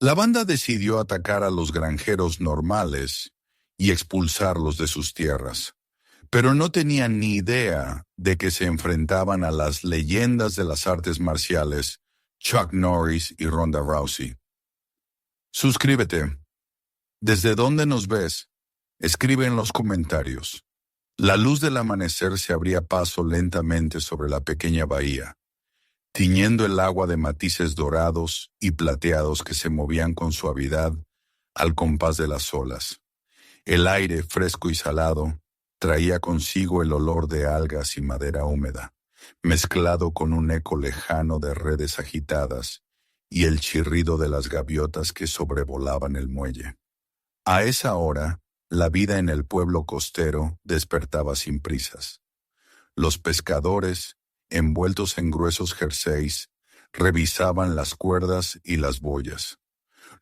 La banda decidió atacar a los granjeros normales y expulsarlos de sus tierras, pero no tenían ni idea de que se enfrentaban a las leyendas de las artes marciales, Chuck Norris y Ronda Rousey. Suscríbete. ¿Desde dónde nos ves? Escribe en los comentarios. La luz del amanecer se abría paso lentamente sobre la pequeña bahía, tiñendo el agua de matices dorados y plateados que se movían con suavidad al compás de las olas. El aire, fresco y salado, traía consigo el olor de algas y madera húmeda, mezclado con un eco lejano de redes agitadas y el chirrido de las gaviotas que sobrevolaban el muelle. A esa hora, la vida en el pueblo costero despertaba sin prisas. Los pescadores, envueltos en gruesos jerseys, revisaban las cuerdas y las boyas.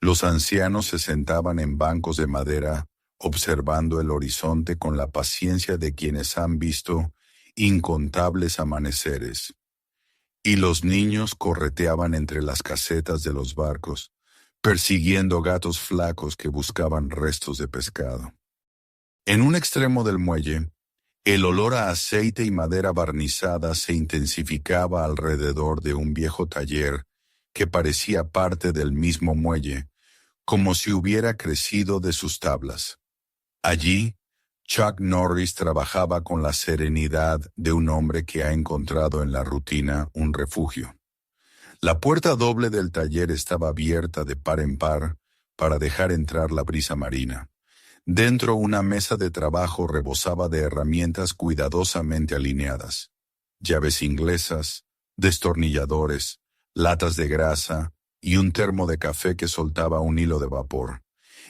Los ancianos se sentaban en bancos de madera, observando el horizonte con la paciencia de quienes han visto incontables amaneceres. Y los niños correteaban entre las casetas de los barcos, persiguiendo gatos flacos que buscaban restos de pescado. En un extremo del muelle, el olor a aceite y madera barnizada se intensificaba alrededor de un viejo taller que parecía parte del mismo muelle, como si hubiera crecido de sus tablas. Allí, Chuck Norris trabajaba con la serenidad de un hombre que ha encontrado en la rutina un refugio. La puerta doble del taller estaba abierta de par en par para dejar entrar la brisa marina. Dentro, una mesa de trabajo rebosaba de herramientas cuidadosamente alineadas: llaves inglesas, destornilladores, latas de grasa y un termo de café que soltaba un hilo de vapor.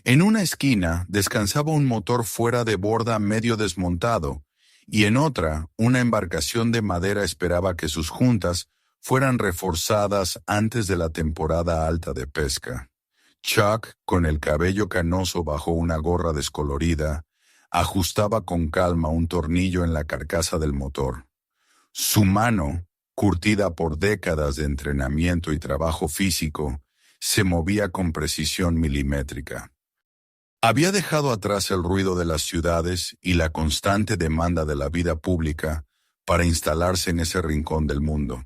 En una esquina descansaba un motor fuera de borda medio desmontado, y en otra, una embarcación de madera esperaba que sus juntas fueran reforzadas antes de la temporada alta de pesca. Chuck, con el cabello canoso bajo una gorra descolorida, ajustaba con calma un tornillo en la carcasa del motor. Su mano, curtida por décadas de entrenamiento y trabajo físico, se movía con precisión milimétrica. Había dejado atrás el ruido de las ciudades y la constante demanda de la vida pública para instalarse en ese rincón del mundo,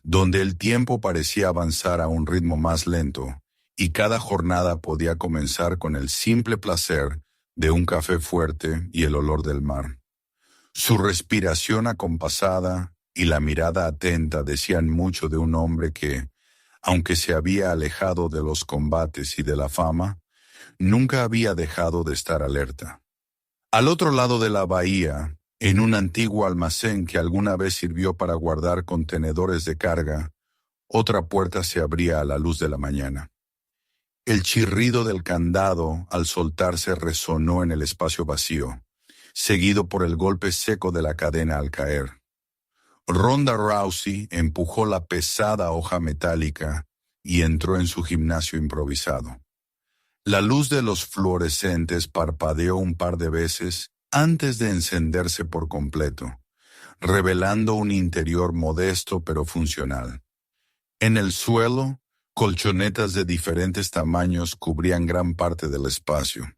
donde el tiempo parecía avanzar a un ritmo más lento, y cada jornada podía comenzar con el simple placer de un café fuerte y el olor del mar. Su respiración acompasada y la mirada atenta decían mucho de un hombre que, aunque se había alejado de los combates y de la fama, nunca había dejado de estar alerta. Al otro lado de la bahía, en un antiguo almacén que alguna vez sirvió para guardar contenedores de carga, otra puerta se abría a la luz de la mañana. El chirrido del candado al soltarse resonó en el espacio vacío, seguido por el golpe seco de la cadena al caer. Ronda Rousey empujó la pesada hoja metálica y entró en su gimnasio improvisado. La luz de los fluorescentes parpadeó un par de veces antes de encenderse por completo, revelando un interior modesto pero funcional. En el suelo, colchonetas de diferentes tamaños cubrían gran parte del espacio.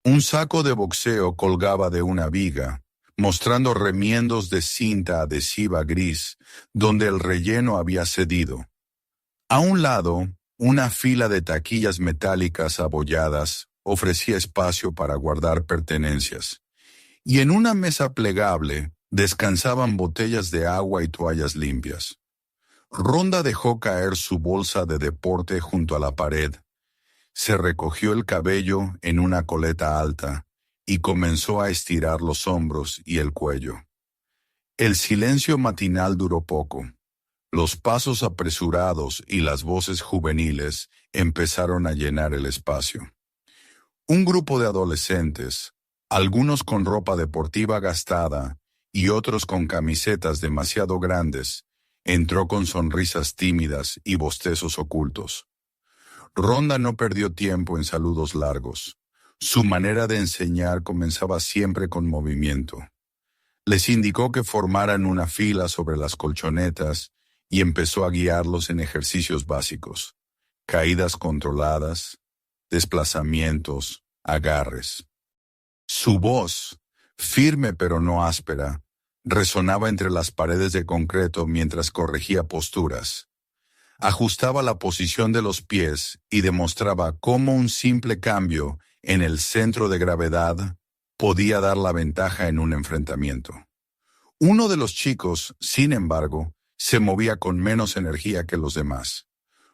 Un saco de boxeo colgaba de una viga, mostrando remiendos de cinta adhesiva gris, donde el relleno había cedido. A un lado, una fila de taquillas metálicas abolladas ofrecía espacio para guardar pertenencias, y en una mesa plegable descansaban botellas de agua y toallas limpias. Ronda dejó caer su bolsa de deporte junto a la pared, se recogió el cabello en una coleta alta y comenzó a estirar los hombros y el cuello. El silencio matinal duró poco. Los pasos apresurados y las voces juveniles empezaron a llenar el espacio. Un grupo de adolescentes, algunos con ropa deportiva gastada y otros con camisetas demasiado grandes, entró con sonrisas tímidas y bostezos ocultos. Ronda no perdió tiempo en saludos largos. Su manera de enseñar comenzaba siempre con movimiento. Les indicó que formaran una fila sobre las colchonetas y empezó a guiarlos en ejercicios básicos. caídas controladas, desplazamientos, agarres. Su voz, firme pero no áspera, resonaba entre las paredes de concreto mientras corregía posturas. Ajustaba la posición de los pies y demostraba cómo un simple cambio en el centro de gravedad podía dar la ventaja en un enfrentamiento. Uno de los chicos, sin embargo, se movía con menos energía que los demás.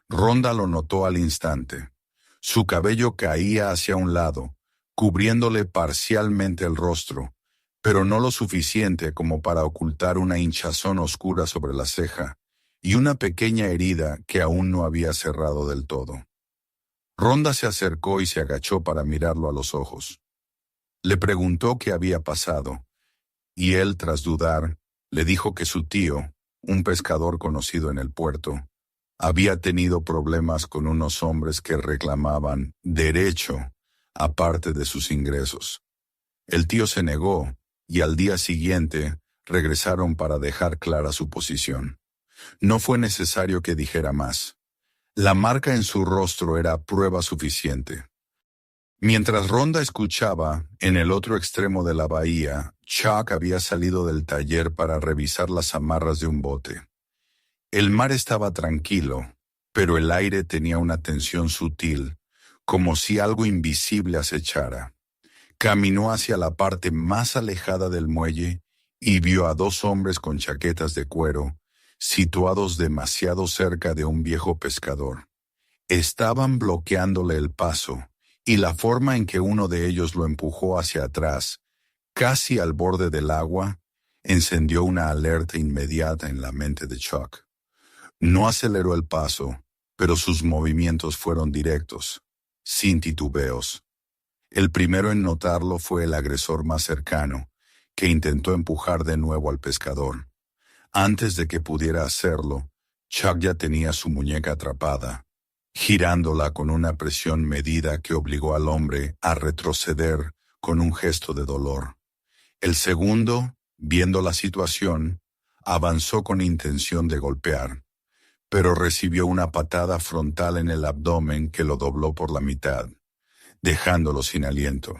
Rhonda lo notó al instante. Su cabello caía hacia un lado, cubriéndole parcialmente el rostro, pero no lo suficiente como para ocultar una hinchazón oscura sobre la ceja y una pequeña herida que aún no había cerrado del todo. Rhonda se acercó y se agachó para mirarlo a los ojos. Le preguntó qué había pasado, y él, tras dudar, le dijo que su tío, un pescador conocido en el puerto, había tenido problemas con unos hombres que reclamaban derecho aparte de sus ingresos. El tío se negó, y al día siguiente regresaron para dejar clara su posición. No fue necesario que dijera más. La marca en su rostro era prueba suficiente. Mientras Rhonda escuchaba, en el otro extremo de la bahía, Chuck había salido del taller para revisar las amarras de un bote. El mar estaba tranquilo, pero el aire tenía una tensión sutil, como si algo invisible acechara. Caminó hacia la parte más alejada del muelle y vio a dos hombres con chaquetas de cuero, situados demasiado cerca de un viejo pescador. Estaban bloqueándole el paso, y la forma en que uno de ellos lo empujó hacia atrás, casi al borde del agua, encendió una alerta inmediata en la mente de Chuck. No aceleró el paso, pero sus movimientos fueron directos, sin titubeos. El primero en notarlo fue el agresor más cercano, que intentó empujar de nuevo al pescador. Antes de que pudiera hacerlo, Chuck ya tenía su muñeca atrapada, girándola con una presión medida que obligó al hombre a retroceder con un gesto de dolor. El segundo, viendo la situación, avanzó con intención de golpear, pero recibió una patada frontal en el abdomen que lo dobló por la mitad, dejándolo sin aliento.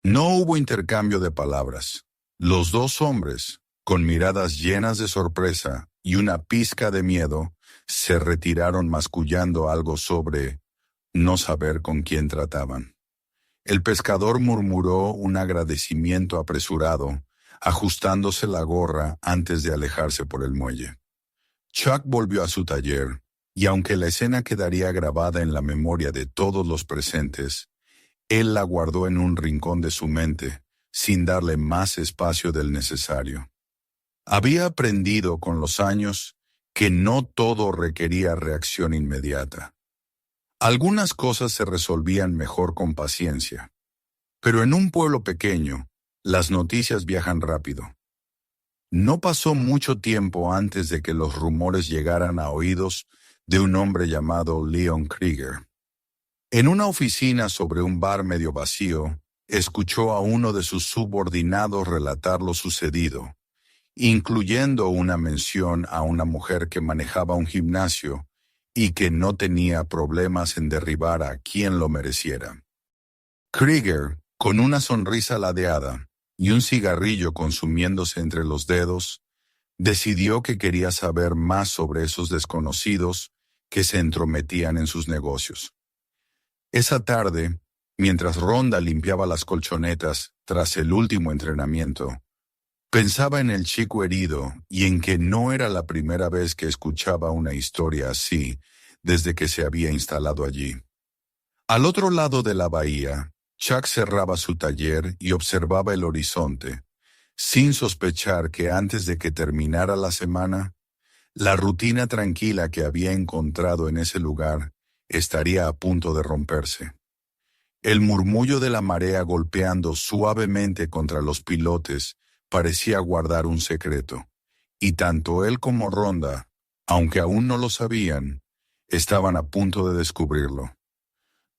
No hubo intercambio de palabras. Los dos hombres, con miradas llenas de sorpresa y una pizca de miedo, se retiraron mascullando algo sobre no saber con quién trataban. El pescador murmuró un agradecimiento apresurado, ajustándose la gorra antes de alejarse por el muelle. Chuck volvió a su taller, y aunque la escena quedaría grabada en la memoria de todos los presentes, él la guardó en un rincón de su mente, sin darle más espacio del necesario. Había aprendido con los años que no todo requería reacción inmediata. Algunas cosas se resolvían mejor con paciencia, pero en un pueblo pequeño, las noticias viajan rápido. No pasó mucho tiempo antes de que los rumores llegaran a oídos de un hombre llamado Leon Krieger. En una oficina sobre un bar medio vacío, escuchó a uno de sus subordinados relatar lo sucedido, incluyendo una mención a una mujer que manejaba un gimnasio y que no tenía problemas en derribar a quien lo mereciera. Krieger, con una sonrisa ladeada y un cigarrillo consumiéndose entre los dedos, decidió que quería saber más sobre esos desconocidos que se entrometían en sus negocios. Esa tarde, mientras Rhonda limpiaba las colchonetas tras el último entrenamiento, pensaba en el chico herido y en que no era la primera vez que escuchaba una historia así desde que se había instalado allí. Al otro lado de la bahía, Chuck cerraba su taller y observaba el horizonte, sin sospechar que antes de que terminara la semana, la rutina tranquila que había encontrado en ese lugar estaría a punto de romperse. El murmullo de la marea golpeando suavemente contra los pilotes parecía guardar un secreto, y tanto él como Rhonda, aunque aún no lo sabían, estaban a punto de descubrirlo.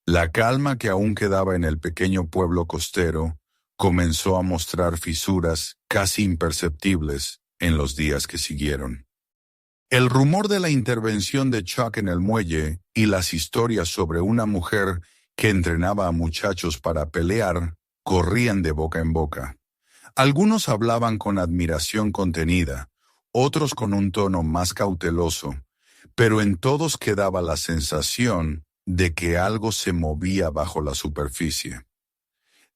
La calma que aún quedaba en el pequeño pueblo costero comenzó a mostrar fisuras casi imperceptibles en los días que siguieron. El rumor de la intervención de Chuck en el muelle y las historias sobre una mujer que entrenaba a muchachos para pelear corrían de boca en boca. Algunos hablaban con admiración contenida, otros con un tono más cauteloso, pero en todos quedaba la sensación de que algo se movía bajo la superficie.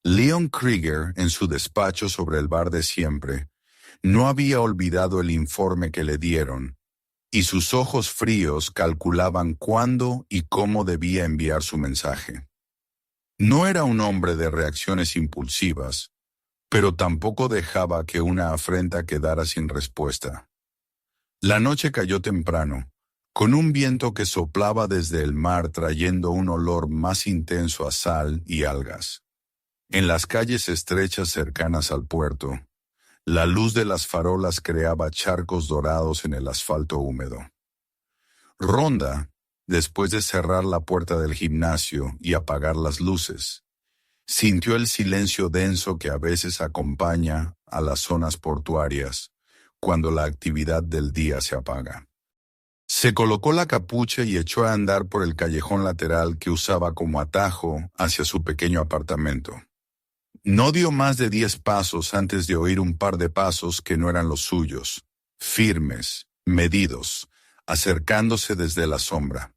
Leon Krieger, en su despacho sobre el bar de siempre, no había olvidado el informe que le dieron, y sus ojos fríos calculaban cuándo y cómo debía enviar su mensaje. No era un hombre de reacciones impulsivas, pero tampoco dejaba que una afrenta quedara sin respuesta. La noche cayó temprano, con un viento que soplaba desde el mar trayendo un olor más intenso a sal y algas. En las calles estrechas cercanas al puerto, la luz de las farolas creaba charcos dorados en el asfalto húmedo. Rhonda, después de cerrar la puerta del gimnasio y apagar las luces, sintió el silencio denso que a veces acompaña a las zonas portuarias cuando la actividad del día se apaga. Se colocó la capucha y echó a andar por el callejón lateral que usaba como atajo hacia su pequeño apartamento. No dio más de 10 pasos antes de oír un par de pasos que no eran los suyos, firmes, medidos, acercándose desde la sombra.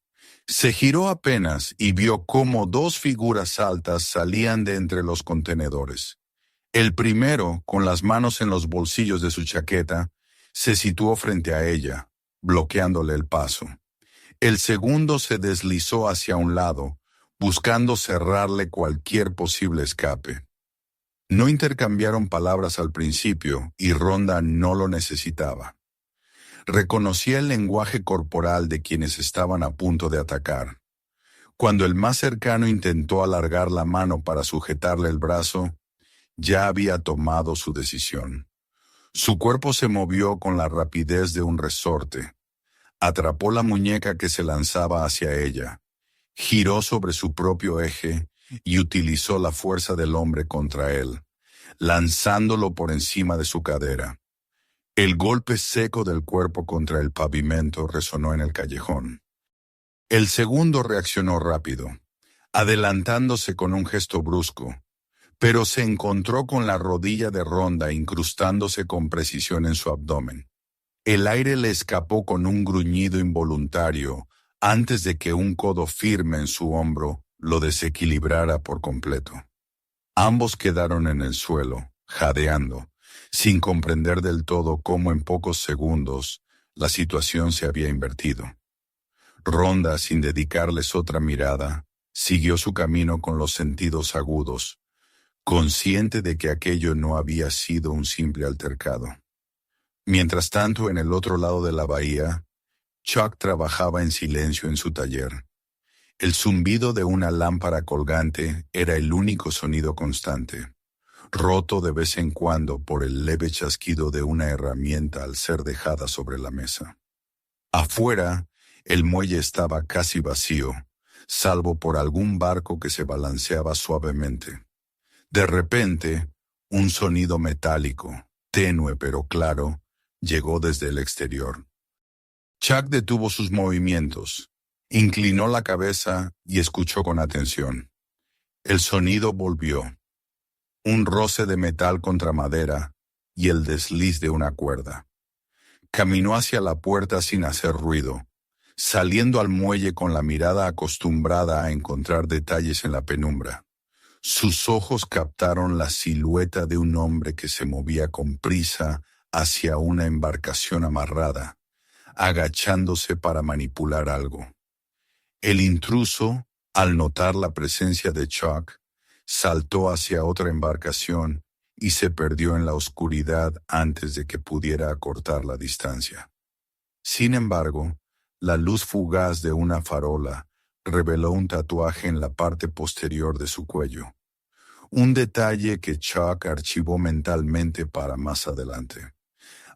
Se giró apenas y vio cómo dos figuras altas salían de entre los contenedores. El primero, con las manos en los bolsillos de su chaqueta, se situó frente a ella, bloqueándole el paso. El segundo se deslizó hacia un lado, buscando cerrarle cualquier posible escape. No intercambiaron palabras al principio y Rhonda no lo necesitaba. Reconocía el lenguaje corporal de quienes estaban a punto de atacar. Cuando el más cercano intentó alargar la mano para sujetarle el brazo, ya había tomado su decisión. Su cuerpo se movió con la rapidez de un resorte. Atrapó la muñeca que se lanzaba hacia ella, giró sobre su propio eje y utilizó la fuerza del hombre contra él, lanzándolo por encima de su cadera. El golpe seco del cuerpo contra el pavimento resonó en el callejón. El segundo reaccionó rápido, adelantándose con un gesto brusco, pero se encontró con la rodilla de Rhonda incrustándose con precisión en su abdomen. El aire le escapó con un gruñido involuntario antes de que un codo firme en su hombro lo desequilibrara por completo. Ambos quedaron en el suelo, jadeando, sin comprender del todo cómo en pocos segundos la situación se había invertido. Rhonda, sin dedicarles otra mirada, siguió su camino con los sentidos agudos, consciente de que aquello no había sido un simple altercado. Mientras tanto, en el otro lado de la bahía, Chuck trabajaba en silencio en su taller. El zumbido de una lámpara colgante era el único sonido constante, roto de vez en cuando por el leve chasquido de una herramienta al ser dejada sobre la mesa. Afuera, el muelle estaba casi vacío, salvo por algún barco que se balanceaba suavemente. De repente, un sonido metálico, tenue pero claro, llegó desde el exterior. Chuck detuvo sus movimientos, inclinó la cabeza y escuchó con atención. El sonido volvió. Un roce de metal contra madera y el desliz de una cuerda. Caminó hacia la puerta sin hacer ruido, saliendo al muelle con la mirada acostumbrada a encontrar detalles en la penumbra. Sus ojos captaron la silueta de un hombre que se movía con prisa hacia una embarcación amarrada, agachándose para manipular algo. El intruso, al notar la presencia de Chuck, saltó hacia otra embarcación y se perdió en la oscuridad antes de que pudiera acortar la distancia. Sin embargo, la luz fugaz de una farola reveló un tatuaje en la parte posterior de su cuello, un detalle que Chuck archivó mentalmente para más adelante.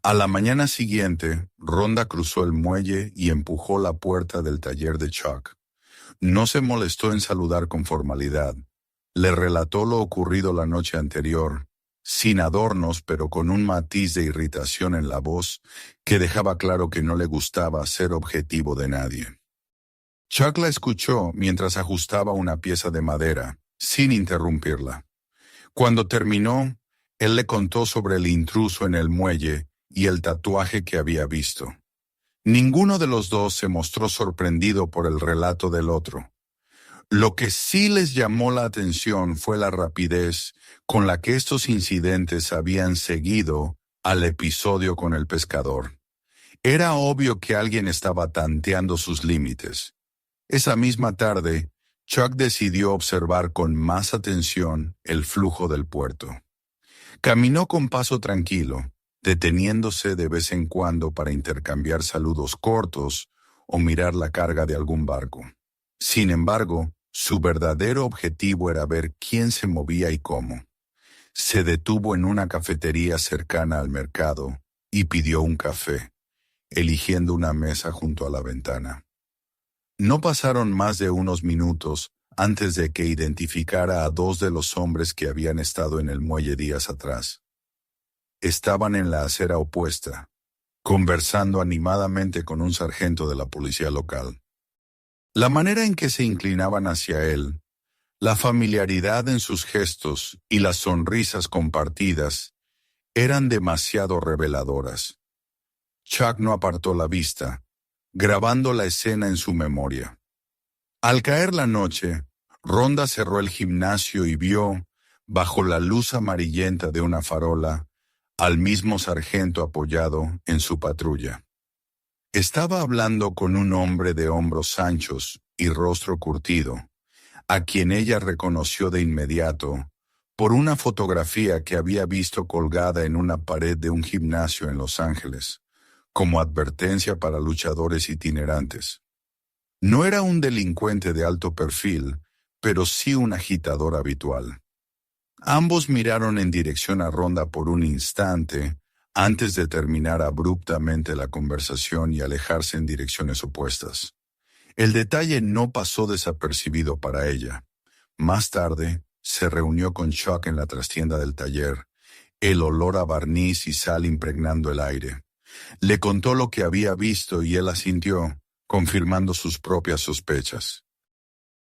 A la mañana siguiente, Rhonda cruzó el muelle y empujó la puerta del taller de Chuck. No se molestó en saludar con formalidad. Le relató lo ocurrido la noche anterior, sin adornos pero con un matiz de irritación en la voz que dejaba claro que no le gustaba ser objetivo de nadie. Chuck la escuchó mientras ajustaba una pieza de madera, sin interrumpirla. Cuando terminó, él le contó sobre el intruso en el muelle y el tatuaje que había visto. Ninguno de los dos se mostró sorprendido por el relato del otro. Lo que sí les llamó la atención fue la rapidez con la que estos incidentes habían seguido al episodio con el pescador. Era obvio que alguien estaba tanteando sus límites. Esa misma tarde, Chuck decidió observar con más atención el flujo del puerto. Caminó con paso tranquilo, deteniéndose de vez en cuando para intercambiar saludos cortos o mirar la carga de algún barco. Sin embargo, su verdadero objetivo era ver quién se movía y cómo. Se detuvo en una cafetería cercana al mercado y pidió un café, eligiendo una mesa junto a la ventana. No pasaron más de unos minutos antes de que identificara a dos de los hombres que habían estado en el muelle días atrás. Estaban en la acera opuesta, conversando animadamente con un sargento de la policía local. La manera en que se inclinaban hacia él, la familiaridad en sus gestos y las sonrisas compartidas eran demasiado reveladoras. Chuck no apartó la vista, grabando la escena en su memoria. Al caer la noche, Rhonda cerró el gimnasio y vio, bajo la luz amarillenta de una farola, al mismo sargento apoyado en su patrulla. Estaba hablando con un hombre de hombros anchos y rostro curtido, a quien ella reconoció de inmediato por una fotografía que había visto colgada en una pared de un gimnasio en Los Ángeles, como advertencia para luchadores itinerantes. No era un delincuente de alto perfil, pero sí un agitador habitual. Ambos miraron en dirección a Rhonda por un instante, antes de terminar abruptamente la conversación y alejarse en direcciones opuestas. El detalle no pasó desapercibido para ella. Más tarde, se reunió con Chuck en la trastienda del taller, el olor a barniz y sal impregnando el aire. Le contó lo que había visto y él asintió, confirmando sus propias sospechas.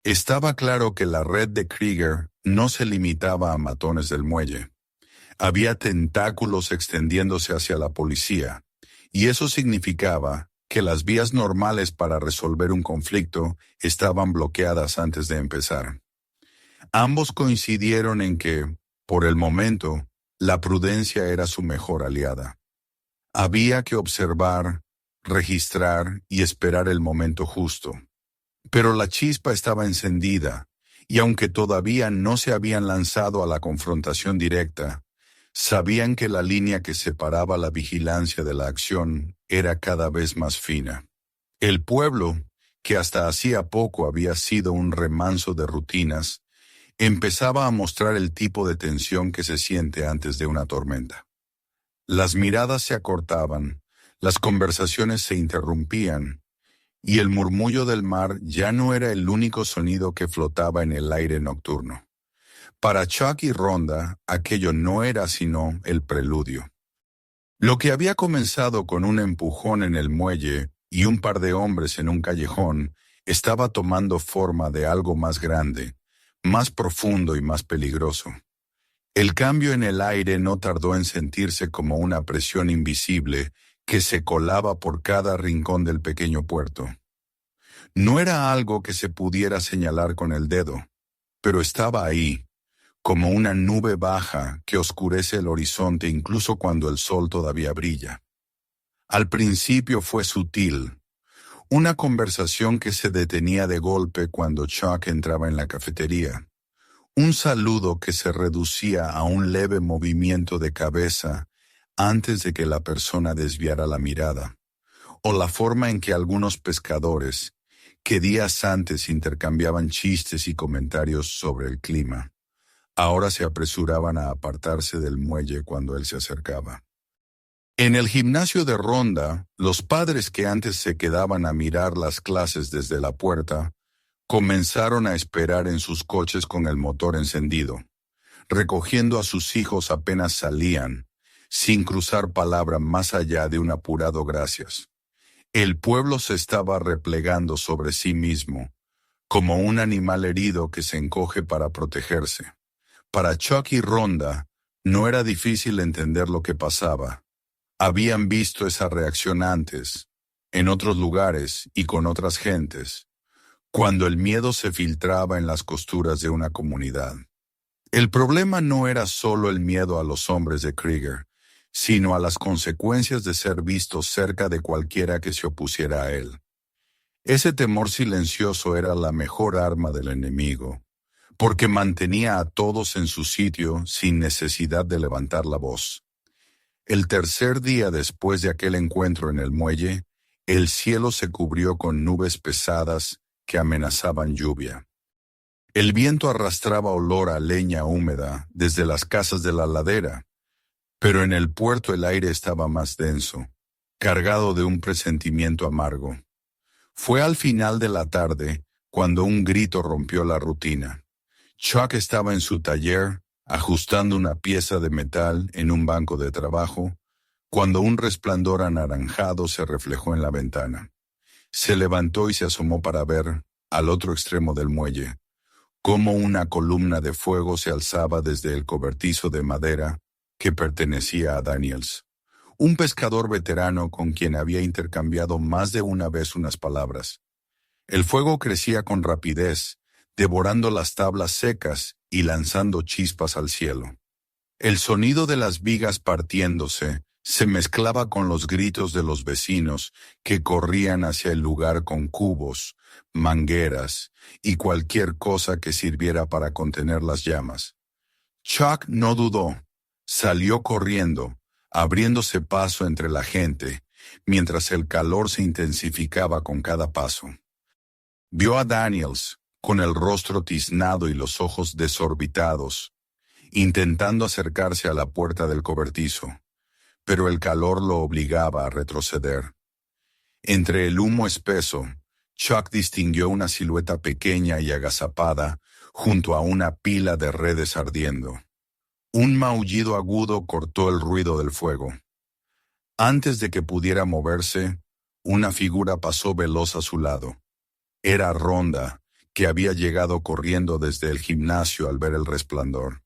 Estaba claro que la red de Krieger no se limitaba a matones del muelle. Había tentáculos extendiéndose hacia la policía, y eso significaba que las vías normales para resolver un conflicto estaban bloqueadas antes de empezar. Ambos coincidieron en que, por el momento, la prudencia era su mejor aliada. Había que observar, registrar y esperar el momento justo. Pero la chispa estaba encendida, y aunque todavía no se habían lanzado a la confrontación directa, sabían que la línea que separaba la vigilancia de la acción era cada vez más fina. El pueblo, que hasta hacía poco había sido un remanso de rutinas, empezaba a mostrar el tipo de tensión que se siente antes de una tormenta. Las miradas se acortaban, las conversaciones se interrumpían, y el murmullo del mar ya no era el único sonido que flotaba en el aire nocturno. Para Chuck y Rhonda, aquello no era sino el preludio. Lo que había comenzado con un empujón en el muelle y un par de hombres en un callejón estaba tomando forma de algo más grande, más profundo y más peligroso. El cambio en el aire no tardó en sentirse como una presión invisible que se colaba por cada rincón del pequeño puerto. No era algo que se pudiera señalar con el dedo, pero estaba ahí, como una nube baja que oscurece el horizonte incluso cuando el sol todavía brilla. Al principio fue sutil, una conversación que se detenía de golpe cuando Chuck entraba en la cafetería, un saludo que se reducía a un leve movimiento de cabeza antes de que la persona desviara la mirada, o la forma en que algunos pescadores, que días antes intercambiaban chistes y comentarios sobre el clima, ahora se apresuraban a apartarse del muelle cuando él se acercaba. En el gimnasio de Rhonda, los padres que antes se quedaban a mirar las clases desde la puerta, comenzaron a esperar en sus coches con el motor encendido. recogiendo a sus hijos apenas salían, sin cruzar palabra más allá de un apurado gracias. El pueblo se estaba replegando sobre sí mismo, como un animal herido que se encoge para protegerse. Para Chuck y Rhonda, no era difícil entender lo que pasaba. Habían visto esa reacción antes, en otros lugares y con otras gentes, cuando el miedo se filtraba en las costuras de una comunidad. El problema no era solo el miedo a los hombres de Krieger, sino a las consecuencias de ser visto cerca de cualquiera que se opusiera a él. Ese temor silencioso era la mejor arma del enemigo, porque mantenía a todos en su sitio sin necesidad de levantar la voz. El tercer día después de aquel encuentro en el muelle, el cielo se cubrió con nubes pesadas que amenazaban lluvia. El viento arrastraba olor a leña húmeda desde las casas de la ladera, pero en el puerto el aire estaba más denso, cargado de un presentimiento amargo. Fue al final de la tarde cuando un grito rompió la rutina. Chuck estaba en su taller, ajustando una pieza de metal en un banco de trabajo, cuando un resplandor anaranjado se reflejó en la ventana. Se levantó y se asomó para ver, al otro extremo del muelle, cómo una columna de fuego se alzaba desde el cobertizo de madera que pertenecía a Daniels, un pescador veterano con quien había intercambiado más de una vez unas palabras. El fuego crecía con rapidez, devorando las tablas secas y lanzando chispas al cielo. El sonido de las vigas partiéndose se mezclaba con los gritos de los vecinos que corrían hacia el lugar con cubos, mangueras y cualquier cosa que sirviera para contener las llamas. Chuck no dudó, salió corriendo, abriéndose paso entre la gente, mientras el calor se intensificaba con cada paso. Vio a Daniels, con el rostro tiznado y los ojos desorbitados, intentando acercarse a la puerta del cobertizo, pero el calor lo obligaba a retroceder. Entre el humo espeso, Chuck distinguió una silueta pequeña y agazapada junto a una pila de redes ardiendo. Un maullido agudo cortó el ruido del fuego. Antes de que pudiera moverse, una figura pasó veloz a su lado. Era Rhonda, que había llegado corriendo desde el gimnasio al ver el resplandor.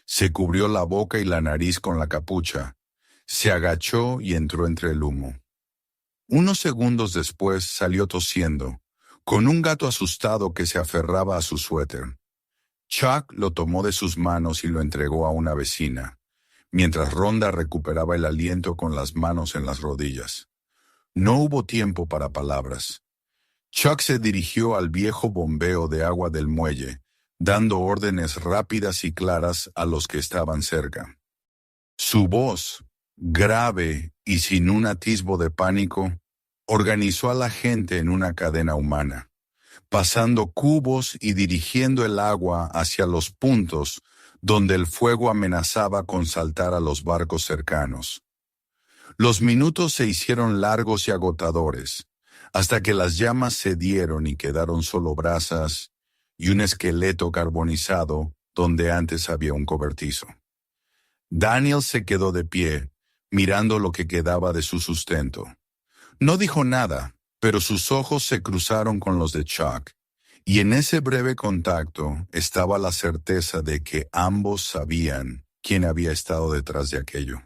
Se cubrió la boca y la nariz con la capucha, se agachó y entró entre el humo. Unos segundos después salió tosiendo, con un gato asustado que se aferraba a su suéter. Chuck lo tomó de sus manos y lo entregó a una vecina, mientras Rhonda recuperaba el aliento con las manos en las rodillas. No hubo tiempo para palabras. Chuck se dirigió al viejo bombeo de agua del muelle, dando órdenes rápidas y claras a los que estaban cerca. Su voz, grave y sin un atisbo de pánico, organizó a la gente en una cadena humana, pasando cubos y dirigiendo el agua hacia los puntos donde el fuego amenazaba con saltar a los barcos cercanos. Los minutos se hicieron largos y agotadores, hasta que las llamas cedieron y quedaron solo brasas y un esqueleto carbonizado donde antes había un cobertizo. Daniel se quedó de pie, mirando lo que quedaba de su sustento. No dijo nada, pero sus ojos se cruzaron con los de Chuck, y en ese breve contacto estaba la certeza de que ambos sabían quién había estado detrás de aquello.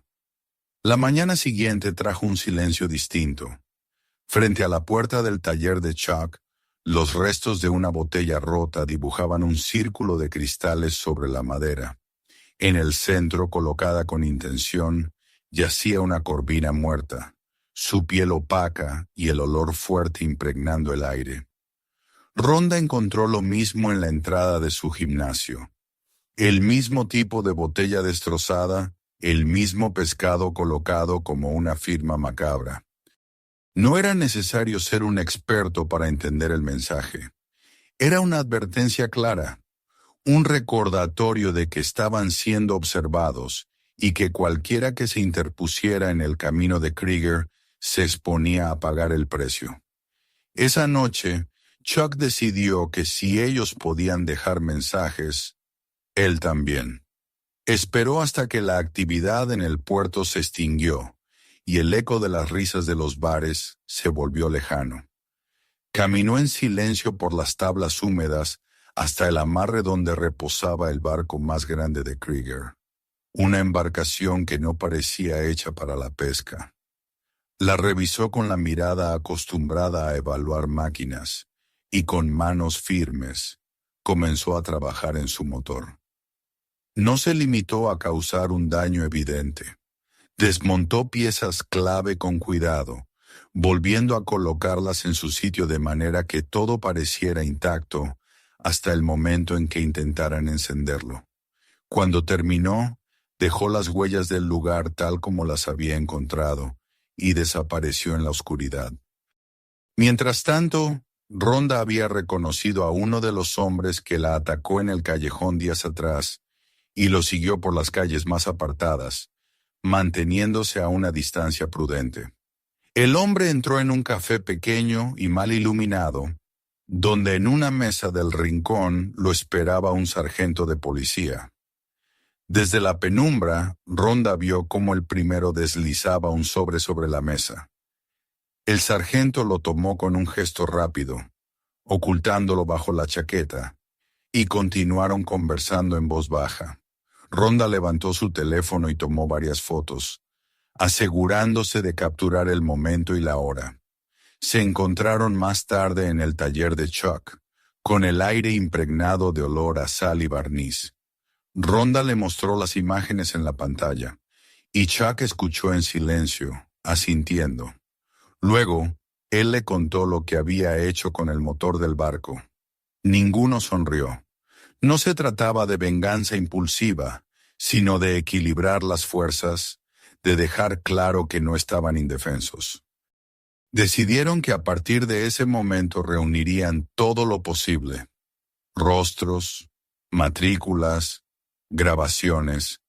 La mañana siguiente trajo un silencio distinto. Frente a la puerta del taller de Chuck, los restos de una botella rota dibujaban un círculo de cristales sobre la madera. En el centro, colocada con intención, yacía una corvina muerta, su piel opaca y el olor fuerte impregnando el aire. Rhonda encontró lo mismo en la entrada de su gimnasio. El mismo tipo de botella destrozada, el mismo pescado colocado como una firma macabra. No era necesario ser un experto para entender el mensaje. Era una advertencia clara, un recordatorio de que estaban siendo observados y que cualquiera que se interpusiera en el camino de Krieger se exponía a pagar el precio. Esa noche, Chuck decidió que si ellos podían dejar mensajes, él también. Esperó hasta que la actividad en el puerto se extinguió y el eco de las risas de los bares se volvió lejano. Caminó en silencio por las tablas húmedas hasta el amarre donde reposaba el barco más grande de Krieger, una embarcación que no parecía hecha para la pesca. La revisó con la mirada acostumbrada a evaluar máquinas y con manos firmes comenzó a trabajar en su motor. No se limitó a causar un daño evidente. Desmontó piezas clave con cuidado, volviendo a colocarlas en su sitio de manera que todo pareciera intacto hasta el momento en que intentaran encenderlo. Cuando terminó, dejó las huellas del lugar tal como las había encontrado y desapareció en la oscuridad. Mientras tanto, Rhonda había reconocido a uno de los hombres que la atacó en el callejón días atrás y lo siguió por las calles más apartadas, manteniéndose a una distancia prudente. El hombre entró en un café pequeño y mal iluminado, donde en una mesa del rincón lo esperaba un sargento de policía. Desde la penumbra, Rhonda vio cómo el primero deslizaba un sobre la mesa. El sargento lo tomó con un gesto rápido, ocultándolo bajo la chaqueta, y continuaron conversando en voz baja. Rhonda levantó su teléfono y tomó varias fotos, asegurándose de capturar el momento y la hora. Se encontraron más tarde en el taller de Chuck, con el aire impregnado de olor a sal y barniz. Rhonda le mostró las imágenes en la pantalla, y Chuck escuchó en silencio, asintiendo. Luego, él le contó lo que había hecho con el motor del barco. Ninguno sonrió. No se trataba de venganza impulsiva, sino de equilibrar las fuerzas, de dejar claro que no estaban indefensos. Decidieron que a partir de ese momento reunirían todo lo posible: rostros, matrículas, grabaciones,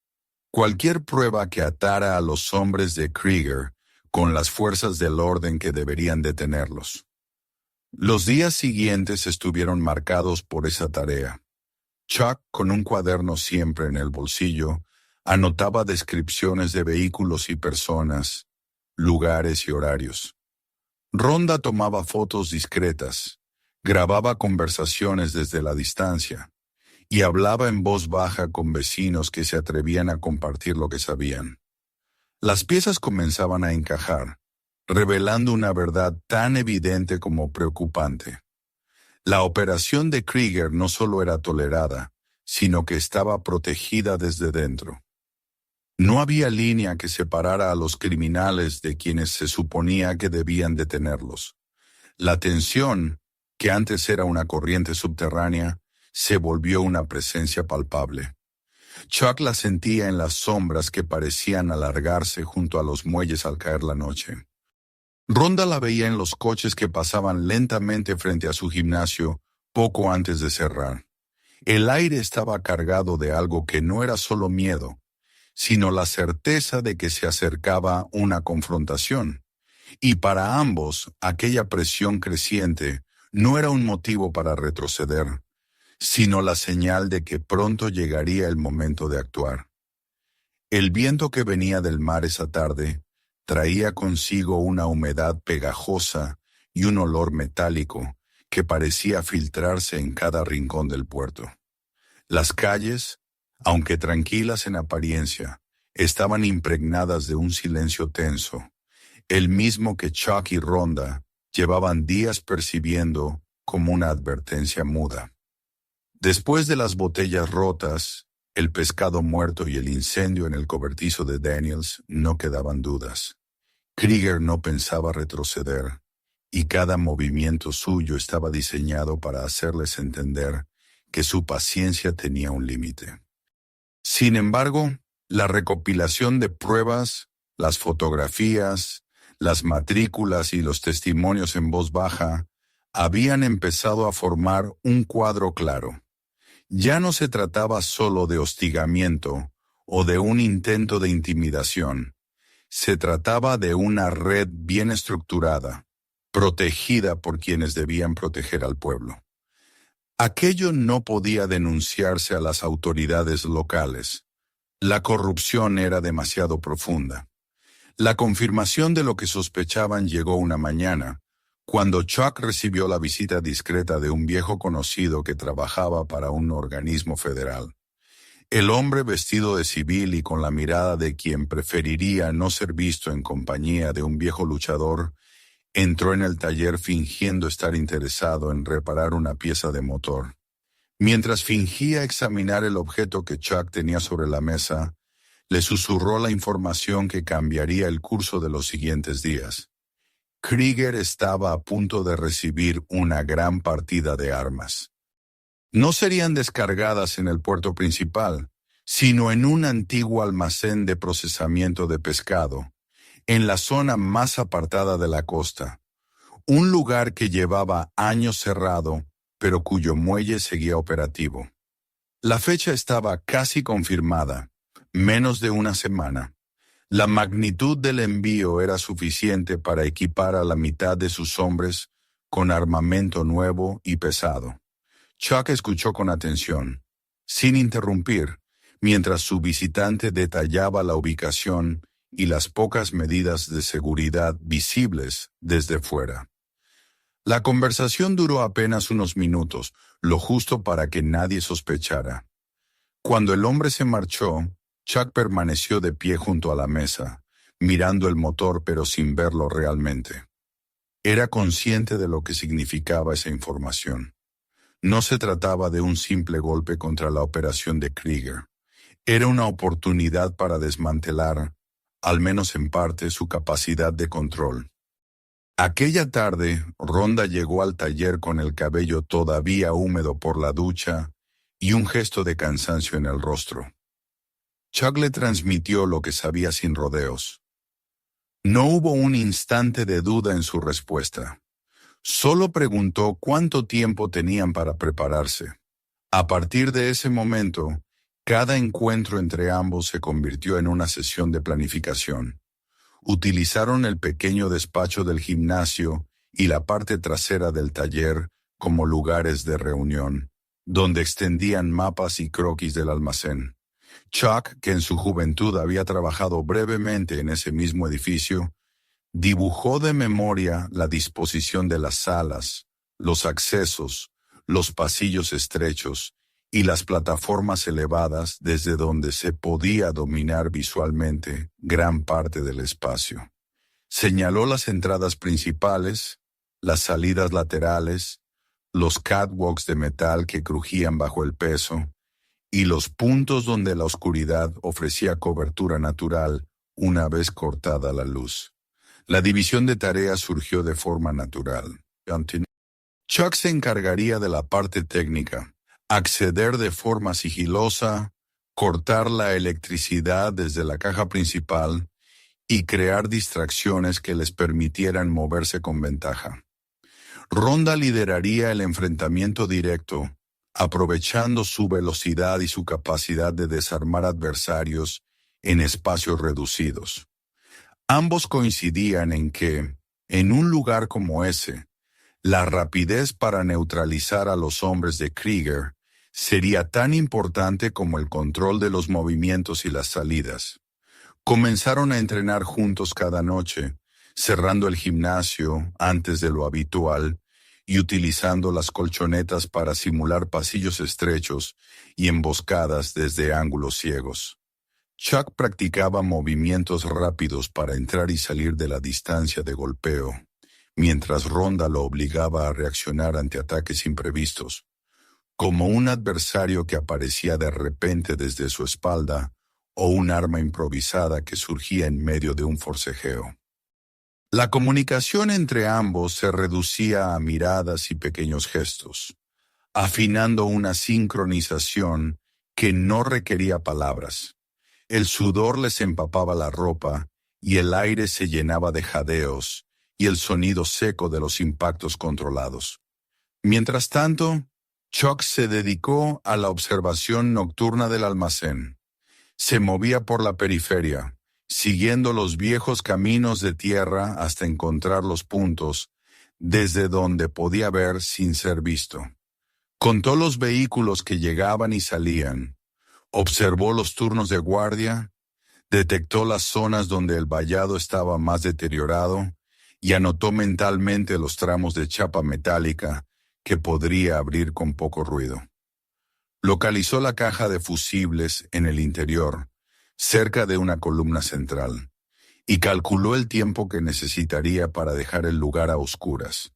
cualquier prueba que atara a los hombres de Krieger con las fuerzas del orden que deberían detenerlos. Los días siguientes estuvieron marcados por esa tarea. Chuck, con un cuaderno siempre en el bolsillo, anotaba descripciones de vehículos y personas, lugares y horarios. Rhonda tomaba fotos discretas, grababa conversaciones desde la distancia y hablaba en voz baja con vecinos que se atrevían a compartir lo que sabían. Las piezas comenzaban a encajar, revelando una verdad tan evidente como preocupante. La operación de Krieger no solo era tolerada, sino que estaba protegida desde dentro. No había línea que separara a los criminales de quienes se suponía que debían detenerlos. La tensión, que antes era una corriente subterránea, se volvió una presencia palpable. Chuck la sentía en las sombras que parecían alargarse junto a los muelles al caer la noche. Rhonda la veía en los coches que pasaban lentamente frente a su gimnasio poco antes de cerrar. El aire estaba cargado de algo que no era solo miedo, sino la certeza de que se acercaba una confrontación. Y para ambos, aquella presión creciente no era un motivo para retroceder, sino la señal de que pronto llegaría el momento de actuar. El viento que venía del mar esa tarde traía consigo una humedad pegajosa y un olor metálico que parecía filtrarse en cada rincón del puerto. Las calles, aunque tranquilas en apariencia, estaban impregnadas de un silencio tenso, el mismo que Chuck y Rhonda llevaban días percibiendo como una advertencia muda. Después de las botellas rotas, el pescado muerto y el incendio en el cobertizo de Daniels, no quedaban dudas. Krieger no pensaba retroceder, y cada movimiento suyo estaba diseñado para hacerles entender que su paciencia tenía un límite. Sin embargo, la recopilación de pruebas, las fotografías, las matrículas y los testimonios en voz baja habían empezado a formar un cuadro claro. Ya no se trataba solo de hostigamiento o de un intento de intimidación. Se trataba de una red bien estructurada, protegida por quienes debían proteger al pueblo. Aquello no podía denunciarse a las autoridades locales, La corrupción era demasiado profunda. La confirmación de lo que sospechaban llegó una mañana, cuando Chuck recibió la visita discreta de un viejo conocido que trabajaba para un organismo federal. El hombre, vestido de civil y con la mirada de quien preferiría no ser visto en compañía de un viejo luchador, entró en el taller fingiendo estar interesado en reparar una pieza de motor. Mientras fingía examinar el objeto que Chuck tenía sobre la mesa, le susurró la información que cambiaría el curso de los siguientes días. Krieger estaba a punto de recibir una gran partida de armas. No serían descargadas en el puerto principal, sino en un antiguo almacén de procesamiento de pescado, en la zona más apartada de la costa, un lugar que llevaba años cerrado, pero cuyo muelle seguía operativo. La fecha estaba casi confirmada, menos de una semana. La magnitud del envío era suficiente para equipar a la mitad de sus hombres con armamento nuevo y pesado. Chuck escuchó con atención, sin interrumpir, mientras su visitante detallaba la ubicación y las pocas medidas de seguridad visibles desde fuera. La conversación duró apenas unos minutos, lo justo para que nadie sospechara. Cuando el hombre se marchó, Chuck permaneció de pie junto a la mesa, mirando el motor pero sin verlo realmente. Era consciente de lo que significaba esa información. No se trataba de un simple golpe contra la operación de Krieger. Era una oportunidad para desmantelar, al menos en parte, su capacidad de control. Aquella tarde, Rhonda llegó al taller con el cabello todavía húmedo por la ducha y un gesto de cansancio en el rostro. Chuck le transmitió lo que sabía sin rodeos. No hubo un instante de duda en su respuesta. Solo preguntó cuánto tiempo tenían para prepararse. A partir de ese momento, cada encuentro entre ambos se convirtió en una sesión de planificación. Utilizaron el pequeño despacho del gimnasio y la parte trasera del taller como lugares de reunión, donde extendían mapas y croquis del almacén. Chuck, que en su juventud había trabajado brevemente en ese mismo edificio, dibujó de memoria la disposición de las salas, los accesos, los pasillos estrechos y las plataformas elevadas desde donde se podía dominar visualmente gran parte del espacio. Señaló las entradas principales, las salidas laterales, los catwalks de metal que crujían bajo el peso, y los puntos donde la oscuridad ofrecía cobertura natural una vez cortada la luz. La división de tareas surgió de forma natural. Chuck se encargaría de la parte técnica, acceder de forma sigilosa, cortar la electricidad desde la caja principal y crear distracciones que les permitieran moverse con ventaja. Rhonda lideraría el enfrentamiento directo, aprovechando su velocidad y su capacidad de desarmar adversarios en espacios reducidos. Ambos coincidían en que, en un lugar como ese, la rapidez para neutralizar a los hombres de Krieger sería tan importante como el control de los movimientos y las salidas. Comenzaron a entrenar juntos cada noche, cerrando el gimnasio antes de lo habitual y utilizando las colchonetas para simular pasillos estrechos y emboscadas desde ángulos ciegos. Chuck practicaba movimientos rápidos para entrar y salir de la distancia de golpeo, mientras Rhonda lo obligaba a reaccionar ante ataques imprevistos, como un adversario que aparecía de repente desde su espalda o un arma improvisada que surgía en medio de un forcejeo. La comunicación entre ambos se reducía a miradas y pequeños gestos, afinando una sincronización que no requería palabras. El sudor les empapaba la ropa y el aire se llenaba de jadeos y el sonido seco de los impactos controlados. Mientras tanto, Chuck se dedicó a la observación nocturna del almacén. Se movía por la periferia, siguiendo los viejos caminos de tierra hasta encontrar los puntos desde donde podía ver sin ser visto. Contó los vehículos que llegaban y salían, Observó los turnos de guardia, detectó las zonas donde el vallado estaba más deteriorado y anotó mentalmente los tramos de chapa metálica que podría abrir con poco ruido. Localizó la caja de fusibles en el interior, cerca de una columna central, y calculó el tiempo que necesitaría para dejar el lugar a oscuras.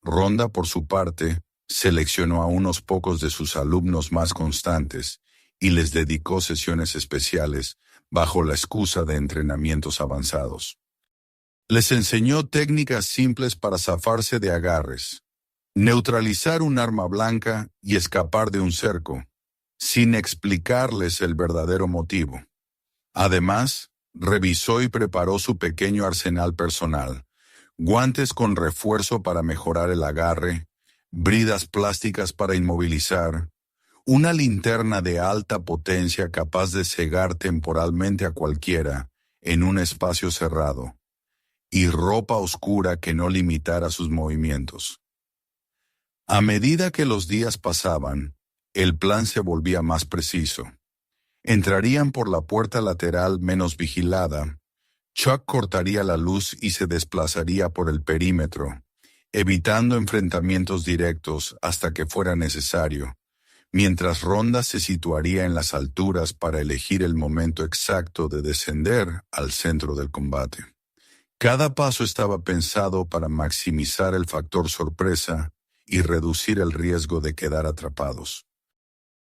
Ronda, por su parte, seleccionó a unos pocos de sus alumnos más constantes y les dedicó sesiones especiales bajo la excusa de entrenamientos avanzados. Les enseñó técnicas simples para zafarse de agarres, neutralizar un arma blanca y escapar de un cerco, sin explicarles el verdadero motivo. Además, revisó y preparó su pequeño arsenal personal: guantes con refuerzo para mejorar el agarre, bridas plásticas para inmovilizar, una linterna de alta potencia capaz de cegar temporalmente a cualquiera en un espacio cerrado, y ropa oscura que no limitara sus movimientos. A medida que los días pasaban, el plan se volvía más preciso. Entrarían por la puerta lateral menos vigilada. Chuck cortaría la luz y se desplazaría por el perímetro, evitando enfrentamientos directos hasta que fuera necesario, mientras Ronda se situaría en las alturas para elegir el momento exacto de descender al centro del combate. Cada paso estaba pensado para maximizar el factor sorpresa y reducir el riesgo de quedar atrapados.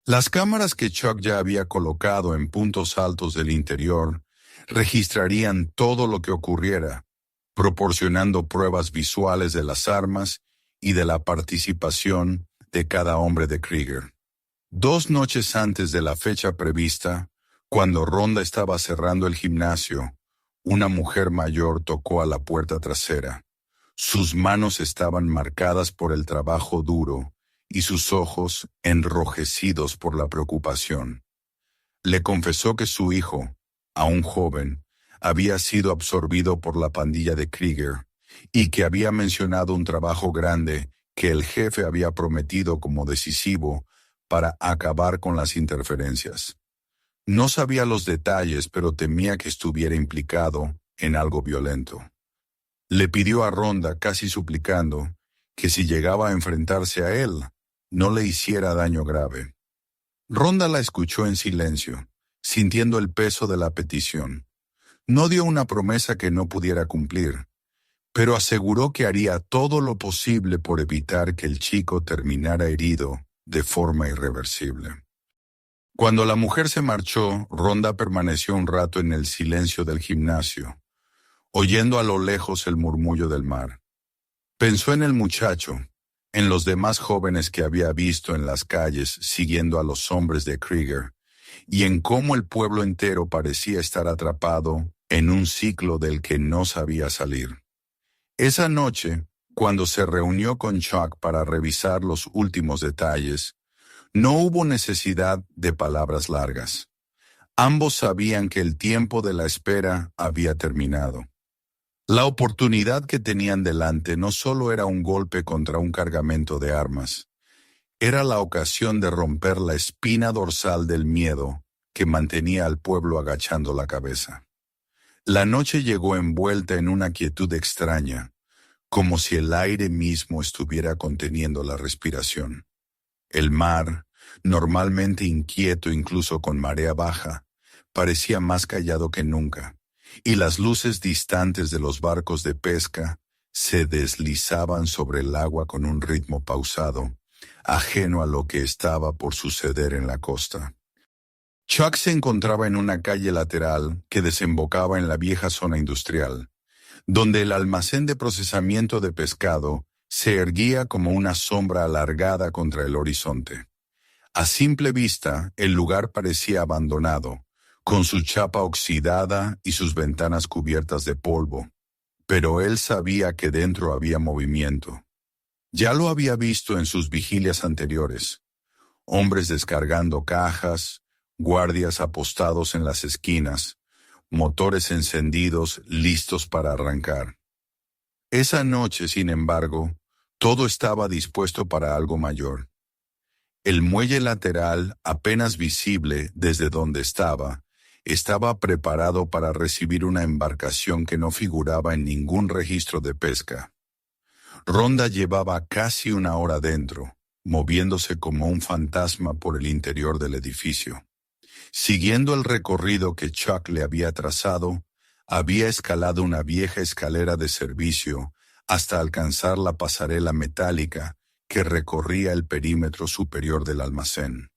Las cámaras que Chuck ya había colocado en puntos altos del interior registrarían todo lo que ocurriera, proporcionando pruebas visuales de las armas y de la participación de cada hombre de Krieger. 2 noches antes de la fecha prevista, cuando Ronda estaba cerrando el gimnasio, una mujer mayor tocó a la puerta trasera. Sus manos estaban marcadas por el trabajo duro y sus ojos enrojecidos por la preocupación. Le confesó que su hijo, aún joven, había sido absorbido por la pandilla de Krieger y que había mencionado un trabajo grande que el jefe había prometido como decisivo para acabar con las interferencias. No sabía los detalles, pero temía que estuviera implicado en algo violento. Le pidió a Ronda, casi suplicando, que si llegaba a enfrentarse a él, no le hiciera daño grave. Ronda la escuchó en silencio, sintiendo el peso de la petición. No dio una promesa que no pudiera cumplir, pero aseguró que haría todo lo posible por evitar que el chico terminara herido de forma irreversible. Cuando la mujer se marchó, Ronda permaneció un rato en el silencio del gimnasio, oyendo a lo lejos el murmullo del mar. Pensó en el muchacho, en los demás jóvenes que había visto en las calles siguiendo a los hombres de Krieger, y en cómo el pueblo entero parecía estar atrapado en un ciclo del que no sabía salir. Esa noche, cuando se reunió con Chuck para revisar los últimos detalles, no hubo necesidad de palabras largas. Ambos sabían que el tiempo de la espera había terminado. La oportunidad que tenían delante no solo era un golpe contra un cargamento de armas, era la ocasión de romper la espina dorsal del miedo que mantenía al pueblo agachando la cabeza. La noche llegó envuelta en una quietud extraña, como si el aire mismo estuviera conteniendo la respiración. El mar, normalmente inquieto incluso con marea baja, parecía más callado que nunca, y las luces distantes de los barcos de pesca se deslizaban sobre el agua con un ritmo pausado, ajeno a lo que estaba por suceder en la costa. Chuck se encontraba en una calle lateral que desembocaba en la vieja zona industrial, donde el almacén de procesamiento de pescado se erguía como una sombra alargada contra el horizonte. A simple vista, el lugar parecía abandonado, con su chapa oxidada y sus ventanas cubiertas de polvo, pero él sabía que dentro había movimiento. Ya lo había visto en sus vigilias anteriores: hombres descargando cajas, guardias apostados en las esquinas, motores encendidos listos para arrancar. Esa noche, sin embargo, todo estaba dispuesto para algo mayor. El muelle lateral, apenas visible desde donde estaba preparado para recibir una embarcación que no figuraba en ningún registro de pesca. Rhonda llevaba casi una hora dentro, moviéndose como un fantasma por el interior del edificio. Siguiendo el recorrido que Chuck le había trazado, había escalado una vieja escalera de servicio hasta alcanzar la pasarela metálica que recorría el perímetro superior del almacén.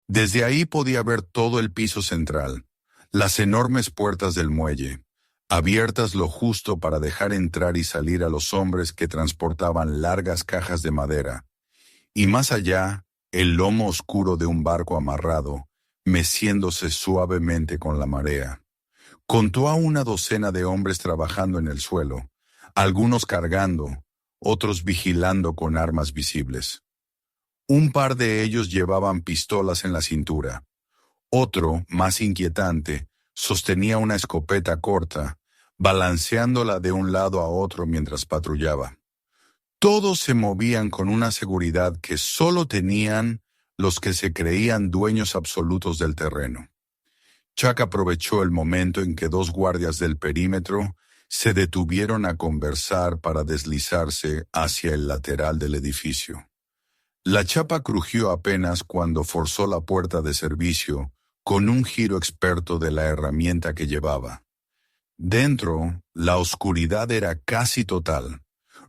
Desde ahí podía ver todo el piso central, las enormes puertas del muelle, abiertas lo justo para dejar entrar y salir a los hombres que transportaban largas cajas de madera, y más allá, el lomo oscuro de un barco amarrado, meciéndose suavemente con la marea. Contó a una docena de hombres trabajando en el suelo, algunos cargando, otros vigilando con armas visibles. Un par de ellos llevaban pistolas en la cintura. Otro, más inquietante, sostenía una escopeta corta, balanceándola de un lado a otro mientras patrullaba. Todos se movían con una seguridad que solo tenían los que se creían dueños absolutos del terreno. Chuck aprovechó el momento en que dos guardias del perímetro se detuvieron a conversar para deslizarse hacia el lateral del edificio. La chapa crujió apenas cuando forzó la puerta de servicio con un giro experto de la herramienta que llevaba. Dentro, la oscuridad era casi total,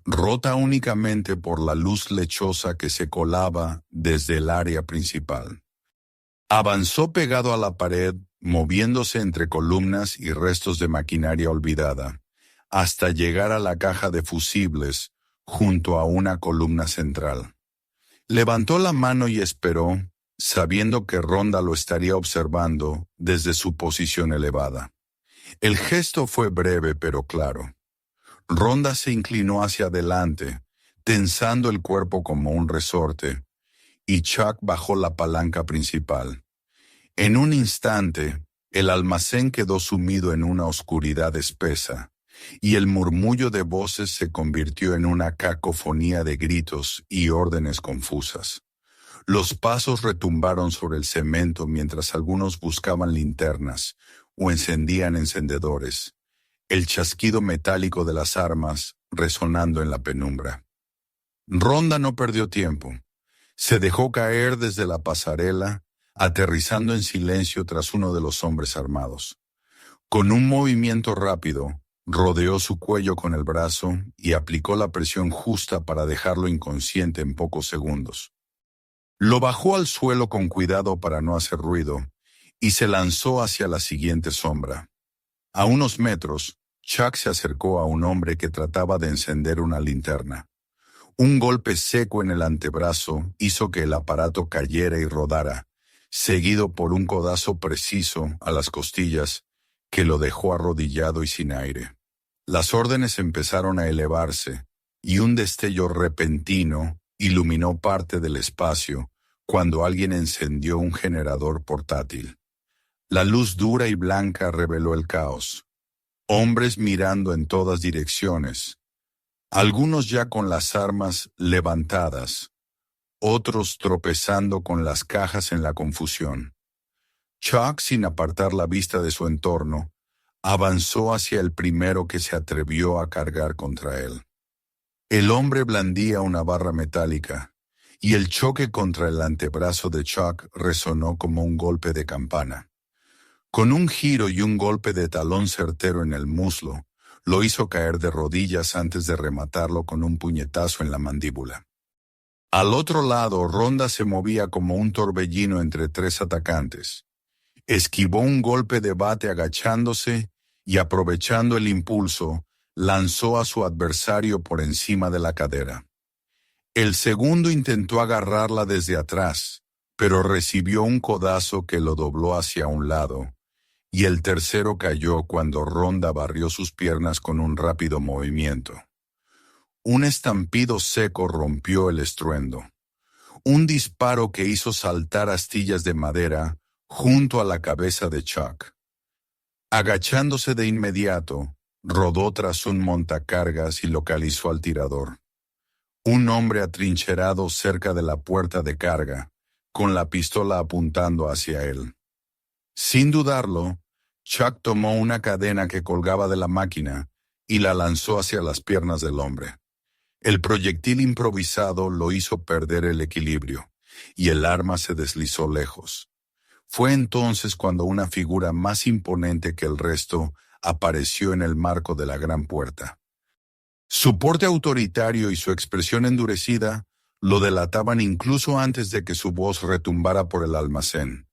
rota únicamente por la luz lechosa que se colaba desde el área principal. Avanzó pegado a la pared, moviéndose entre columnas y restos de maquinaria olvidada, hasta llegar a la caja de fusibles junto a una columna central. Levantó la mano y esperó, sabiendo que Rhonda lo estaría observando desde su posición elevada. El gesto fue breve pero claro. Rhonda se inclinó hacia adelante, tensando el cuerpo como un resorte, y Chuck bajó la palanca principal. En un instante, el almacén quedó sumido en una oscuridad espesa, y el murmullo de voces se convirtió en una cacofonía de gritos y órdenes confusas. Los pasos retumbaron sobre el cemento mientras algunos buscaban linternas o encendían encendedores, el chasquido metálico de las armas resonando en la penumbra. Rhonda no perdió tiempo. Se dejó caer desde la pasarela, aterrizando en silencio tras uno de los hombres armados. Con un movimiento rápido, rodeó su cuello con el brazo y aplicó la presión justa para dejarlo inconsciente en pocos segundos. Lo bajó al suelo con cuidado para no hacer ruido y se lanzó hacia la siguiente sombra. A unos metros, Chuck se acercó a un hombre que trataba de encender una linterna. Un golpe seco en el antebrazo hizo que el aparato cayera y rodara, seguido por un codazo preciso a las costillas que lo dejó arrodillado y sin aire. Las órdenes empezaron a elevarse, y un destello repentino iluminó parte del espacio cuando alguien encendió un generador portátil. La luz dura y blanca reveló el caos. Hombres mirando en todas direcciones, algunos ya con las armas levantadas, otros tropezando con las cajas en la confusión. Chuck, sin apartar la vista de su entorno, avanzó hacia el primero que se atrevió a cargar contra él. El hombre blandía una barra metálica, y el choque contra el antebrazo de Chuck resonó como un golpe de campana. Con un giro y un golpe de talón certero en el muslo, lo hizo caer de rodillas antes de rematarlo con un puñetazo en la mandíbula. Al otro lado, Rhonda se movía como un torbellino entre tres atacantes. Esquivó un golpe de bate agachándose y, aprovechando el impulso, lanzó a su adversario por encima de la cadera. El segundo intentó agarrarla desde atrás, pero recibió un codazo que lo dobló hacia un lado, y el tercero cayó cuando Rhonda barrió sus piernas con un rápido movimiento. Un estampido seco rompió el estruendo. Un disparo que hizo saltar astillas de madera junto a la cabeza de Chuck. Agachándose de inmediato, rodó tras un montacargas y localizó al tirador. Un hombre atrincherado cerca de la puerta de carga, con la pistola apuntando hacia él. Sin dudarlo, Chuck tomó una cadena que colgaba de la máquina y la lanzó hacia las piernas del hombre. El proyectil improvisado lo hizo perder el equilibrio, y el arma se deslizó lejos. Fue entonces cuando una figura más imponente que el resto apareció en el marco de la gran puerta. Su porte autoritario y su expresión endurecida lo delataban incluso antes de que su voz retumbara por el almacén.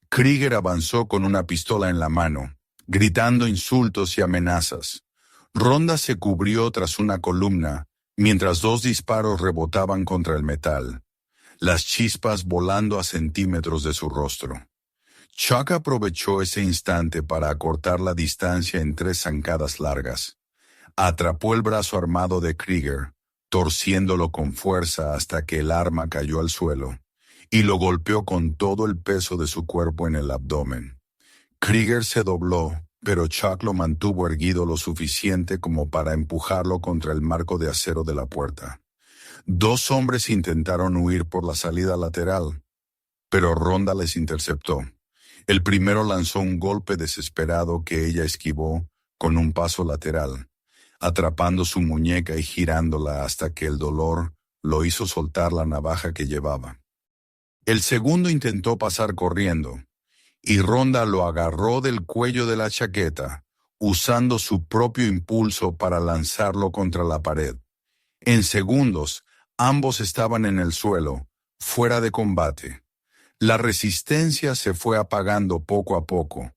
Krieger avanzó con una pistola en la mano, gritando insultos y amenazas. Ronda se cubrió tras una columna, mientras 2 disparos rebotaban contra el metal, las chispas volando a centímetros de su rostro. Chuck aprovechó ese instante para acortar la distancia en 3 zancadas largas. Atrapó el brazo armado de Krieger, torciéndolo con fuerza hasta que el arma cayó al suelo, y lo golpeó con todo el peso de su cuerpo en el abdomen. Krieger se dobló, pero Chuck lo mantuvo erguido lo suficiente como para empujarlo contra el marco de acero de la puerta. 2 hombres intentaron huir por la salida lateral, pero Ronda les interceptó. El primero lanzó un golpe desesperado que ella esquivó con un paso lateral, atrapando su muñeca y girándola hasta que el dolor lo hizo soltar la navaja que llevaba. El segundo intentó pasar corriendo, y Ronda lo agarró del cuello de la chaqueta, usando su propio impulso para lanzarlo contra la pared. En segundos, ambos estaban en el suelo, fuera de combate. La resistencia se fue apagando poco a poco.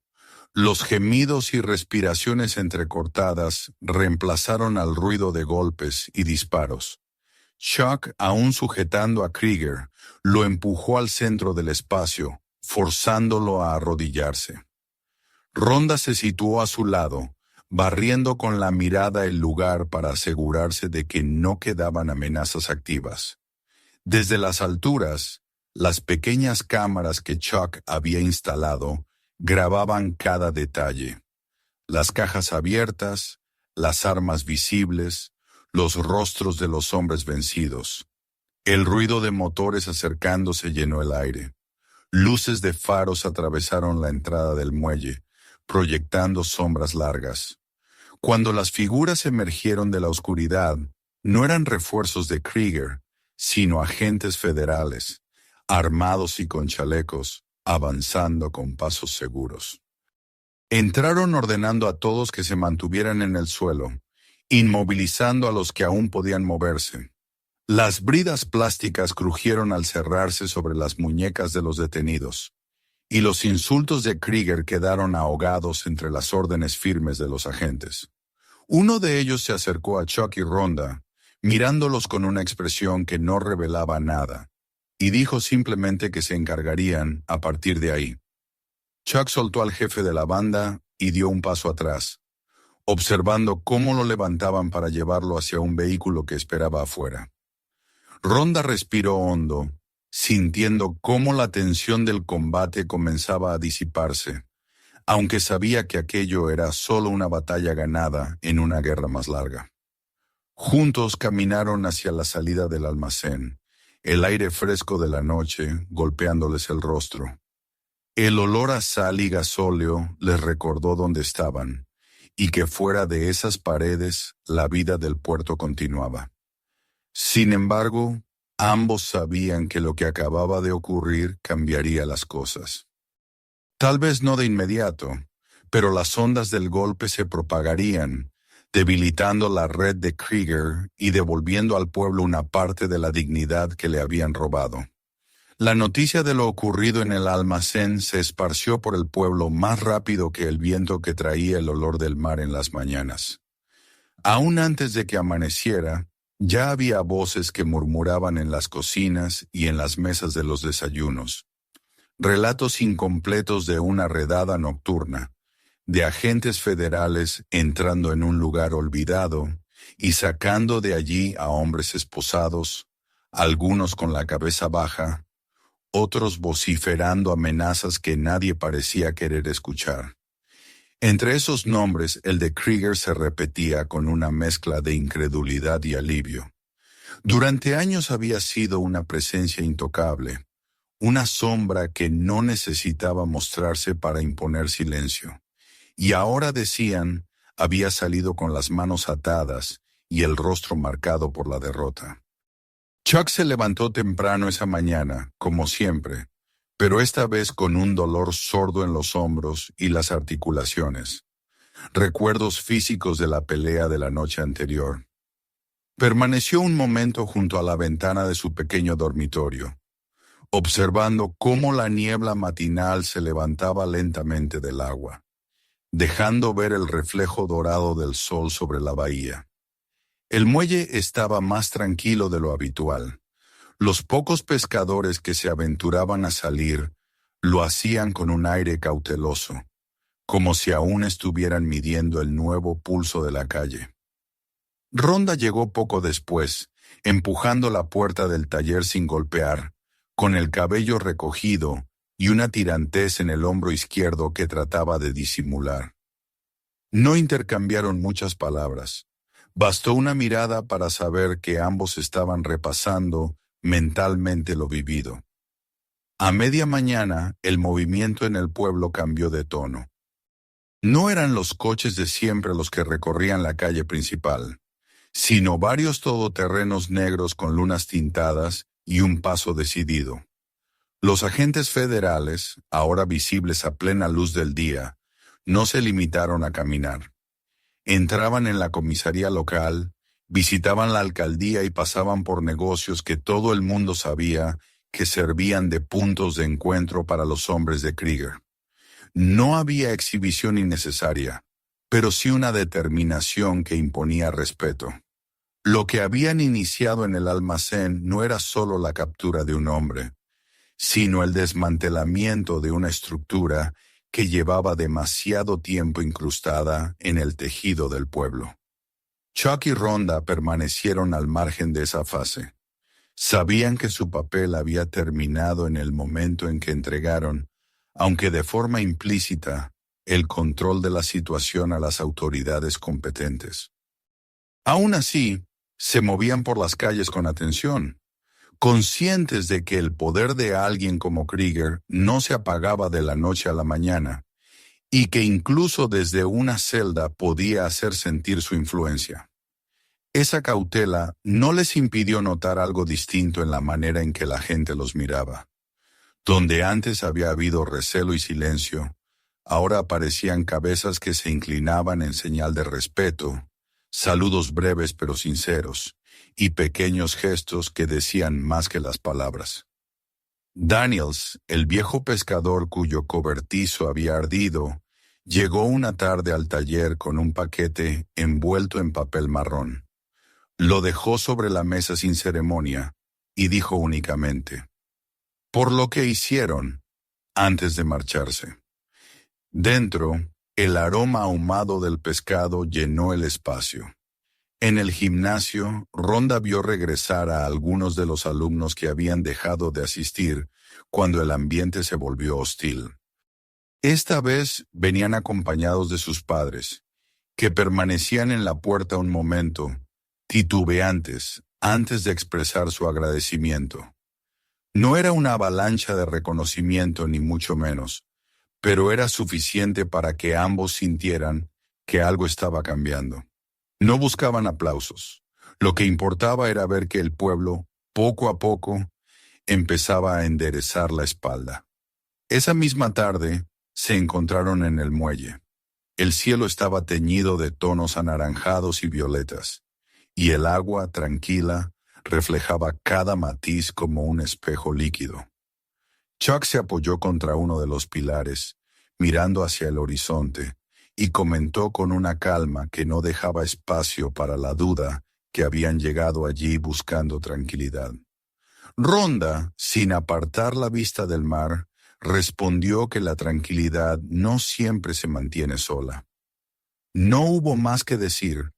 Los gemidos y respiraciones entrecortadas reemplazaron al ruido de golpes y disparos. Chuck, aún sujetando a Krieger, lo empujó al centro del espacio, forzándolo a arrodillarse. Ronda se situó a su lado, barriendo con la mirada el lugar para asegurarse de que no quedaban amenazas activas. Desde las alturas, las pequeñas cámaras que Chuck había instalado grababan cada detalle. Las cajas abiertas, las armas visibles, los rostros de los hombres vencidos. El ruido de motores acercándose llenó el aire. Luces de faros atravesaron la entrada del muelle, proyectando sombras largas. Cuando las figuras emergieron de la oscuridad, no eran refuerzos de Krieger, sino agentes federales, armados y con chalecos, avanzando con pasos seguros. Entraron ordenando a todos que se mantuvieran en el suelo, inmovilizando a los que aún podían moverse. Las bridas plásticas crujieron al cerrarse sobre las muñecas de los detenidos, y los insultos de Krieger quedaron ahogados entre las órdenes firmes de los agentes. Uno de ellos se acercó a Chuck y Ronda, mirándolos con una expresión que no revelaba nada, y dijo simplemente que se encargarían a partir de ahí. Chuck soltó al jefe de la banda y dio un paso atrás, observando cómo lo levantaban para llevarlo hacia un vehículo que esperaba afuera. Ronda respiró hondo, sintiendo cómo la tensión del combate comenzaba a disiparse, aunque sabía que aquello era solo una batalla ganada en una guerra más larga. Juntos caminaron hacia la salida del almacén, el aire fresco de la noche golpeándoles el rostro. El olor a sal y gasóleo les recordó dónde estaban, y que fuera de esas paredes la vida del puerto continuaba. Sin embargo, ambos sabían que lo que acababa de ocurrir cambiaría las cosas. Tal vez no de inmediato, pero las ondas del golpe se propagarían, debilitando la red de Krieger y devolviendo al pueblo una parte de la dignidad que le habían robado. La noticia de lo ocurrido en el almacén se esparció por el pueblo más rápido que el viento que traía el olor del mar en las mañanas. Aún antes de que amaneciera, ya había voces que murmuraban en las cocinas y en las mesas de los desayunos. Relatos incompletos de una redada nocturna, de agentes federales entrando en un lugar olvidado y sacando de allí a hombres esposados, algunos con la cabeza baja, otros vociferando amenazas que nadie parecía querer escuchar. Entre esos nombres, el de Krieger se repetía con una mezcla de incredulidad y alivio. Durante años había sido una presencia intocable, una sombra que no necesitaba mostrarse para imponer silencio. Y ahora decían, había salido con las manos atadas y el rostro marcado por la derrota. Chuck se levantó temprano esa mañana, como siempre, pero esta vez con un dolor sordo en los hombros y las articulaciones. Recuerdos físicos de la pelea de la noche anterior. Permaneció un momento junto a la ventana de su pequeño dormitorio, observando cómo la niebla matinal se levantaba lentamente del agua, dejando ver el reflejo dorado del sol sobre la bahía. El muelle estaba más tranquilo de lo habitual. Los pocos pescadores que se aventuraban a salir lo hacían con un aire cauteloso, como si aún estuvieran midiendo el nuevo pulso de la calle. Rhonda llegó poco después, empujando la puerta del taller sin golpear, con el cabello recogido y una tirantez en el hombro izquierdo que trataba de disimular. No intercambiaron muchas palabras. Bastó una mirada para saber que ambos estaban repasando mentalmente lo vivido. A media mañana, el movimiento en el pueblo cambió de tono. No eran los coches de siempre los que recorrían la calle principal, sino varios todoterrenos negros con lunas tintadas y un paso decidido. Los agentes federales, ahora visibles a plena luz del día, no se limitaron a caminar. Entraban en la comisaría local, visitaban la alcaldía y pasaban por negocios que todo el mundo sabía que servían de puntos de encuentro para los hombres de Krieger. No había exhibición innecesaria, pero sí una determinación que imponía respeto. Lo que habían iniciado en el almacén no era solo la captura de un hombre, sino el desmantelamiento de una estructura que llevaba demasiado tiempo incrustada en el tejido del pueblo. Chuck y Rhonda permanecieron al margen de esa fase. Sabían que su papel había terminado en el momento en que entregaron, aunque de forma implícita, el control de la situación a las autoridades competentes. Aún así, se movían por las calles con atención, conscientes de que el poder de alguien como Krieger no se apagaba de la noche a la mañana, y que incluso desde una celda podía hacer sentir su influencia. Esa cautela no les impidió notar algo distinto en la manera en que la gente los miraba. Donde antes había habido recelo y silencio, ahora aparecían cabezas que se inclinaban en señal de respeto, saludos breves pero sinceros, y pequeños gestos que decían más que las palabras. Daniels, el viejo pescador cuyo cobertizo había ardido, llegó una tarde al taller con un paquete envuelto en papel marrón. Lo dejó sobre la mesa sin ceremonia y dijo únicamente, «Por lo que hicieron», antes de marcharse. Dentro, el aroma ahumado del pescado llenó el espacio. En el gimnasio, Rhonda vio regresar a algunos de los alumnos que habían dejado de asistir cuando el ambiente se volvió hostil. Esta vez venían acompañados de sus padres, que permanecían en la puerta un momento, titubeantes, antes de expresar su agradecimiento. No era una avalancha de reconocimiento ni mucho menos, pero era suficiente para que ambos sintieran que algo estaba cambiando. No buscaban aplausos. Lo que importaba era ver que el pueblo, poco a poco, empezaba a enderezar la espalda. Esa misma tarde, se encontraron en el muelle. El cielo estaba teñido de tonos anaranjados y violetas, y el agua, tranquila, reflejaba cada matiz como un espejo líquido. Chuck se apoyó contra uno de los pilares, mirando hacia el horizonte, y comentó con una calma que no dejaba espacio para la duda que habían llegado allí buscando tranquilidad. Rhonda, sin apartar la vista del mar, respondió que la tranquilidad no siempre se mantiene sola. No hubo más que decir.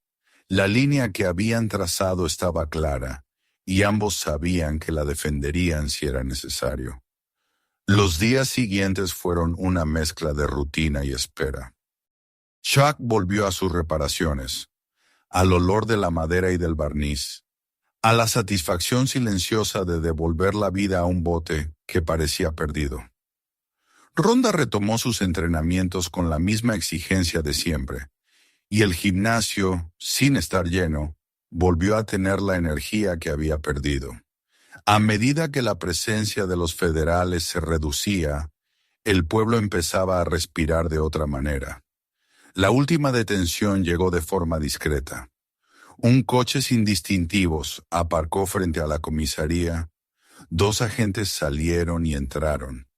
La línea que habían trazado estaba clara, y ambos sabían que la defenderían si era necesario. Los días siguientes fueron una mezcla de rutina y espera. Chuck volvió a sus reparaciones, al olor de la madera y del barniz, a la satisfacción silenciosa de devolver la vida a un bote que parecía perdido. Rhonda retomó sus entrenamientos con la misma exigencia de siempre, y el gimnasio, sin estar lleno, volvió a tener la energía que había perdido. A medida que la presencia de los federales se reducía, el pueblo empezaba a respirar de otra manera. La última detención llegó de forma discreta. Un coche sin distintivos aparcó frente a la comisaría. 2 agentes salieron y entraron,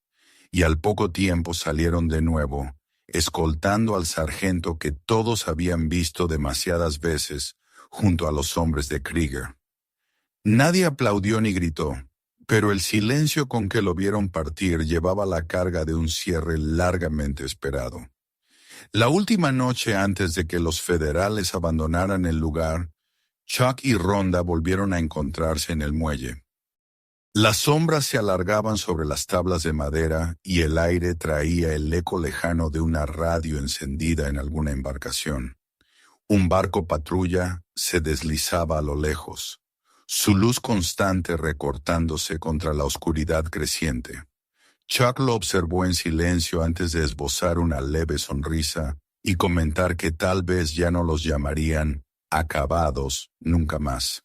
y al poco tiempo salieron de nuevo, escoltando al sargento que todos habían visto demasiadas veces junto a los hombres de Krieger. Nadie aplaudió ni gritó, pero el silencio con que lo vieron partir llevaba la carga de un cierre largamente esperado. La última noche antes de que los federales abandonaran el lugar, Chuck y Rhonda volvieron a encontrarse en el muelle. Las sombras se alargaban sobre las tablas de madera y el aire traía el eco lejano de una radio encendida en alguna embarcación. Un barco patrulla se deslizaba a lo lejos, su luz constante recortándose contra la oscuridad creciente. Chuck lo observó en silencio antes de esbozar una leve sonrisa y comentar que tal vez ya no los llamarían acabados nunca más.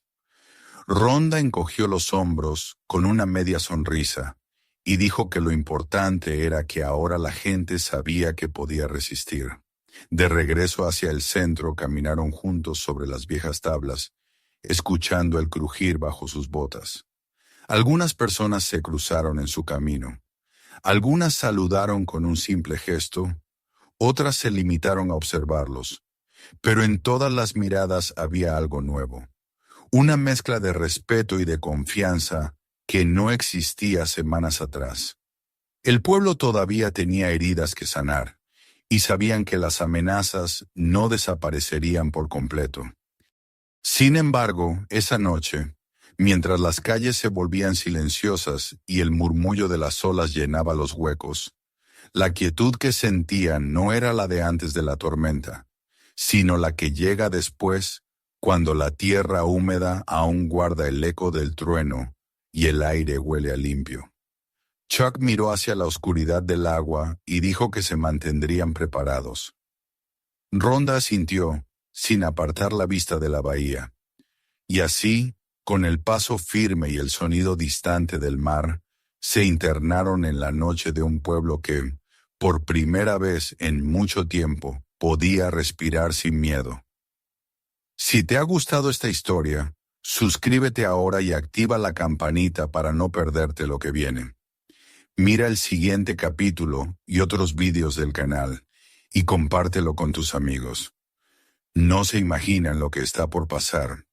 Rhonda encogió los hombros con una media sonrisa y dijo que lo importante era que ahora la gente sabía que podía resistir. De regreso hacia el centro caminaron juntos sobre las viejas tablas, escuchando el crujir bajo sus botas. Algunas personas se cruzaron en su camino. Algunas saludaron con un simple gesto, otras se limitaron a observarlos, pero en todas las miradas había algo nuevo, una mezcla de respeto y de confianza que no existía semanas atrás. El pueblo todavía tenía heridas que sanar, y sabían que las amenazas no desaparecerían por completo. Sin embargo, esa noche, mientras las calles se volvían silenciosas y el murmullo de las olas llenaba los huecos, la quietud que sentían no era la de antes de la tormenta, sino la que llega después, cuando la tierra húmeda aún guarda el eco del trueno y el aire huele a limpio. Chuck miró hacia la oscuridad del agua y dijo que se mantendrían preparados. Rhonda asintió, sin apartar la vista de la bahía, y así, con el paso firme y el sonido distante del mar, se internaron en la noche de un pueblo que, por primera vez en mucho tiempo, podía respirar sin miedo. Si te ha gustado esta historia, suscríbete ahora y activa la campanita para no perderte lo que viene. Mira el siguiente capítulo y otros vídeos del canal y compártelo con tus amigos. No se imaginan lo que está por pasar